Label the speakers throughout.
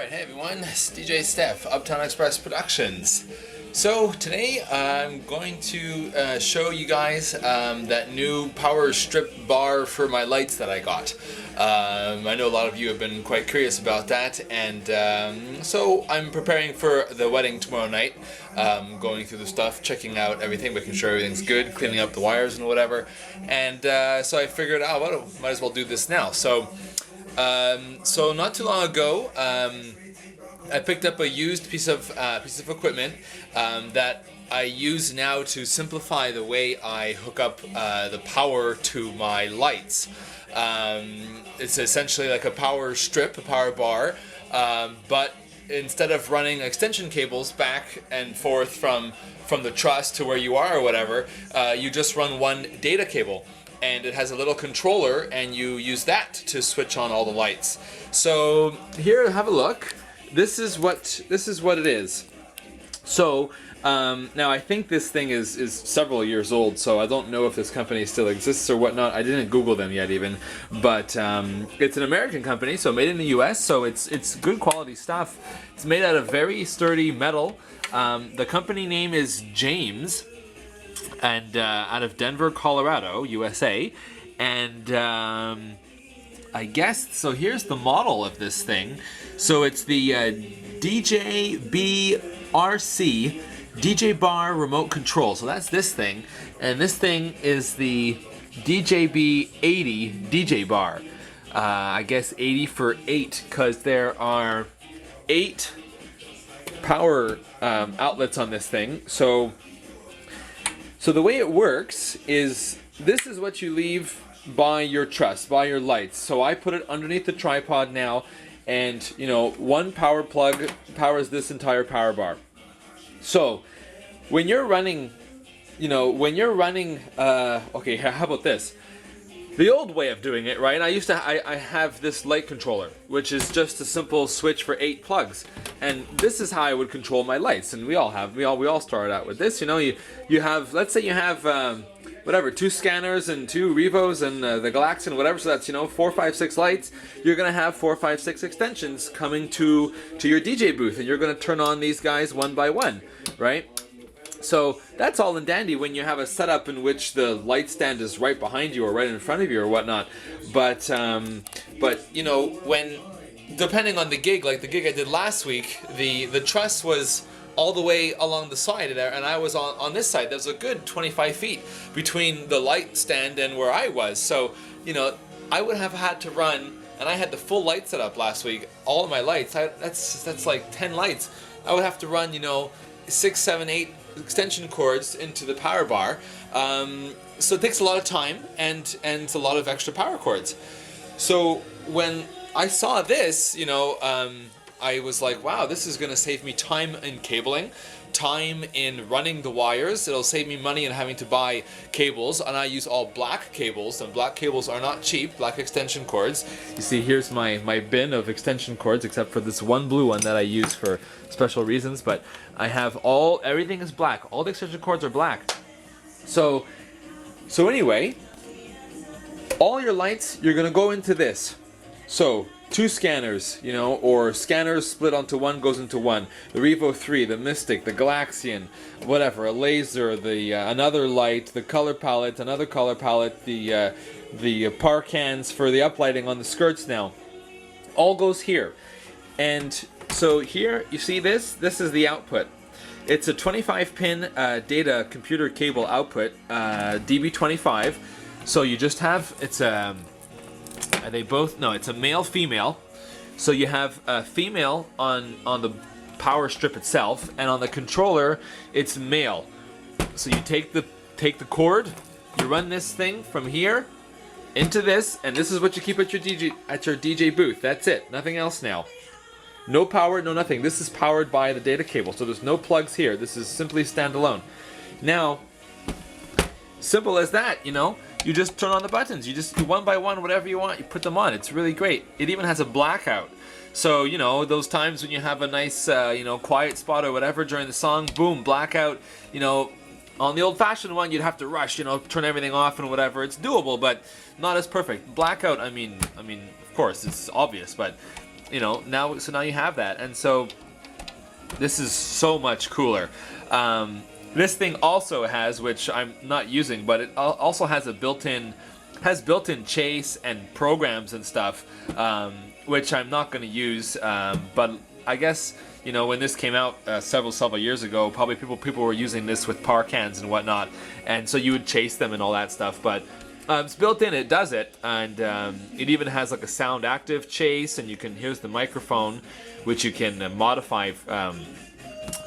Speaker 1: Alright, hey everyone, it's DJ Steph, Uptown Express Productions. So today I'm going to show you guys that new power strip bar for my lights that I got. I know a lot of you have been quite curious about that, and so I'm preparing for the wedding tomorrow night, going through the stuff, checking out everything, making sure everything's good, cleaning up the wires and whatever, and so I figured, might as well do this now. So not too long ago, I picked up a used piece of equipment that I use now to simplify the way I hook up the power to my lights. It's essentially like a power strip, a power bar, but instead of running extension cables back and forth from the truss to where you are or whatever, you just run one data cable. And it has a little controller, and you use that to switch on all the lights. So here, have a look. This is what it is. So now I think this thing is several years old, so I don't know if this company still exists or whatnot. I didn't Google them yet even, but it's an American company, so made in the U.S. So it's good quality stuff. It's made out of very sturdy metal. The company name is James. And out of Denver, Colorado, USA, and I guess, so here's the model of this thing. So it's the DJB-RC DJ bar remote control. So that's this thing, and this thing is the DJB-80 DJ bar. I guess 80 for 8, because there are 8 power outlets on this thing. So the way it works is, this is what you leave by your truss, by your lights. So I put it underneath the tripod now, and one power plug powers this entire power bar. So when you're running, okay, how about this? The old way of doing it, right? I have this light controller, which is just a simple switch for 8 plugs, and this is how I would control my lights. And we all started out with this. You have, let's say you have whatever, 2 scanners and 2 Revos and the Galaxian, whatever. So that's 4, 5, 6 lights. You're gonna have 4, 5, 6 extensions coming to your DJ booth, and you're gonna turn on these guys one by one, right? So that's all in dandy when you have a setup in which the light stand is right behind you or right in front of you or whatnot. But when, depending on the gig, like the gig I did last week, the truss was all the way along the side, and I was on this side. There's a good 25 feet between the light stand and where I was. So I would have had to run, and I had the full light set up last week, all of my lights. That's like 10 lights. I would have to run 6, 7, 8 extension cords into the power bar, so it takes a lot of time and a lot of extra power cords. So when I saw this, I was like, wow, this is gonna save me time in cabling, time in running the wires. It'll save me money in having to buy cables, and I use all black cables, and black cables are not cheap, black extension cords. You see, here's my bin of extension cords, except for this one blue one that I use for special reasons, but I have everything is black. All the extension cords are black. So anyway, all your lights, you're gonna go into this. So 2 scanners, or scanners split onto one goes into one. The Revo 3, the Mystic, the Galaxian, whatever, a laser, another light, the color palette, another color palette, the par cans for the uplighting on the skirts now. All goes here. And so here, you see this? This is the output. It's a 25-pin data computer cable output, DB25. So you just have, it's a male-female. So you have a female on the power strip itself, and on the controller, it's male. So you take the cord, you run this thing from here into this, and this is what you keep at your DJ booth. That's it. Nothing else now. No power, no nothing. This is powered by the data cable, so there's no plugs here. This is simply standalone. Now, simple as that, you just turn on the buttons. You just do one by one, whatever you want, you put them on. It's really great. It even has a blackout. So, those times when you have a nice, quiet spot or whatever during the song, boom, blackout. On the old-fashioned one, you'd have to rush, turn everything off and whatever. It's doable, but not as perfect. Blackout, I mean, of course, it's obvious, but you know, now you have that, and so this is so much cooler. This thing also has, which I'm not using, but it also has a built-in chase and programs and stuff, which I'm not going to use. But I guess, you know, when this came out several years ago, probably people were using this with power cans and whatnot, and so you would chase them and all that stuff. But it's built in, it does it, and it even has like a sound active chase, and here's the microphone, which you can modify,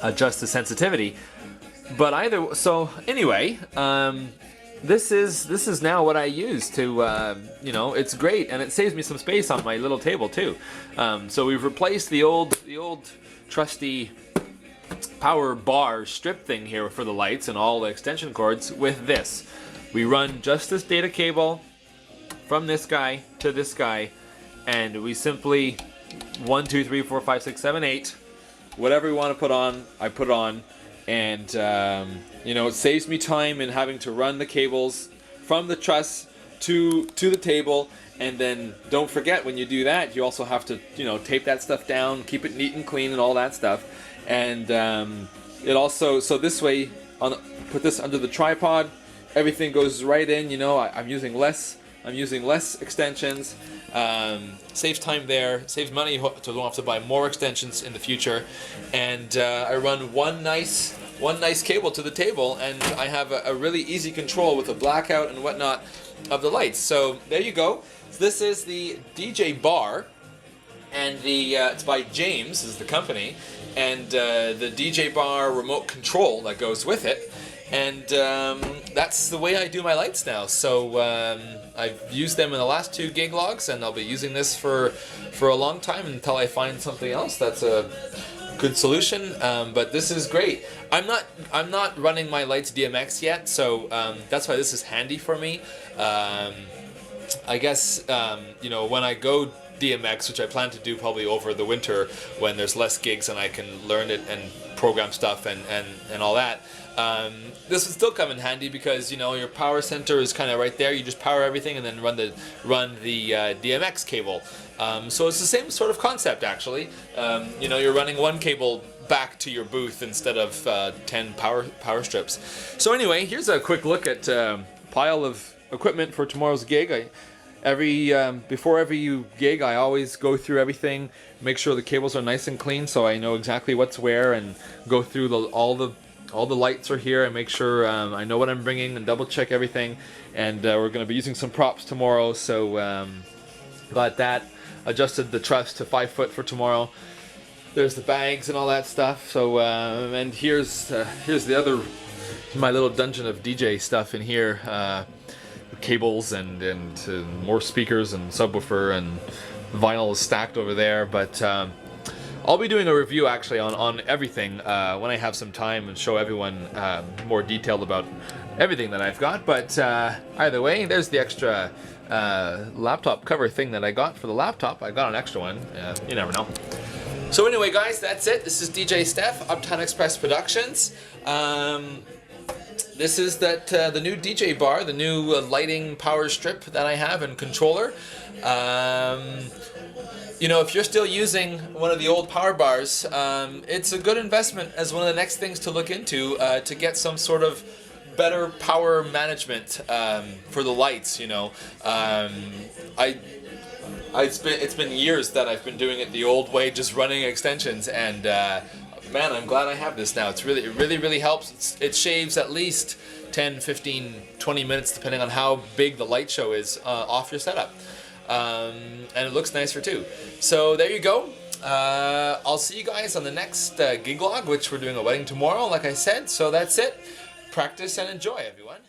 Speaker 1: adjust the sensitivity. But anyway, this is now what I use to, you know, it's great, and it saves me some space on my little table too. So we've replaced the old trusty power bar strip thing here for the lights and all the extension cords with this. We run just this data cable from this guy to this guy, and we simply 1, 2, 3, 4, 5, 6, 7, 8, whatever we want to put on, I put on. And you know, it saves me time in having to run the cables from the truss to the table. And then don't forget, when you do that, you also have to, you know, tape that stuff down, keep it neat and clean and all that stuff. And it also, so this way, put this under the tripod, everything goes right in. You know, I'm using less extensions. Saves time there, saves money, so don't have to buy more extensions in the future. And I run one nice cable to the table, and I have a really easy control with the blackout and whatnot of the lights. So there you go. This is the DJ Bar, and it's by James is the company, and the DJ Bar remote control that goes with it. And that's the way I do my lights now. So I've used them in the last 2 gig logs, and I'll be using this for a long time until I find something else that's a good solution. But this is great. I'm not running my lights DMX yet, so that's why this is handy for me. I guess you know, when I go DMX, which I plan to do probably over the winter when there's less gigs and I can learn it and program stuff and all that. This would still come in handy because, you know, your power center is kind of right there. You just power everything and then run the DMX cable. So it's the same sort of concept actually. You know, you're running one cable back to your booth instead of 10 power strips. So anyway, here's a quick look at pile of equipment for tomorrow's gig. Before every gig, I always go through everything, make sure the cables are nice and clean, so I know exactly what's where, and go through all the lights are here, and make sure I know what I'm bringing, and double check everything. And we're going to be using some props tomorrow, so got that. Adjusted the truss to 5 foot for tomorrow. There's the bags and all that stuff. So and here's the other, my little dungeon of DJ stuff in here. Cables and more speakers and subwoofer, and vinyl is stacked over there. But I'll be doing a review actually on everything when I have some time, and show everyone more detailed about everything that I've got. But either way, there's the extra laptop cover thing that I got for the laptop. I got an extra one. You never know. So anyway, guys, that's it. This is DJ Steph, Uptown Express Productions. This is the new DJ bar, the new lighting power strip that I have and controller. You know, if you're still using one of the old power bars, it's a good investment as one of the next things to look into to get some sort of better power management for the lights. You know, it's been years that I've been doing it the old way, just running extensions, and man, I'm glad I have this now. It really helps. It shaves at least 10, 15, 20 minutes, depending on how big the light show is, off your setup. And it looks nicer too. So there you go. I'll see you guys on the next gig log, which we're doing a wedding tomorrow, like I said. So that's it. Practice and enjoy, everyone.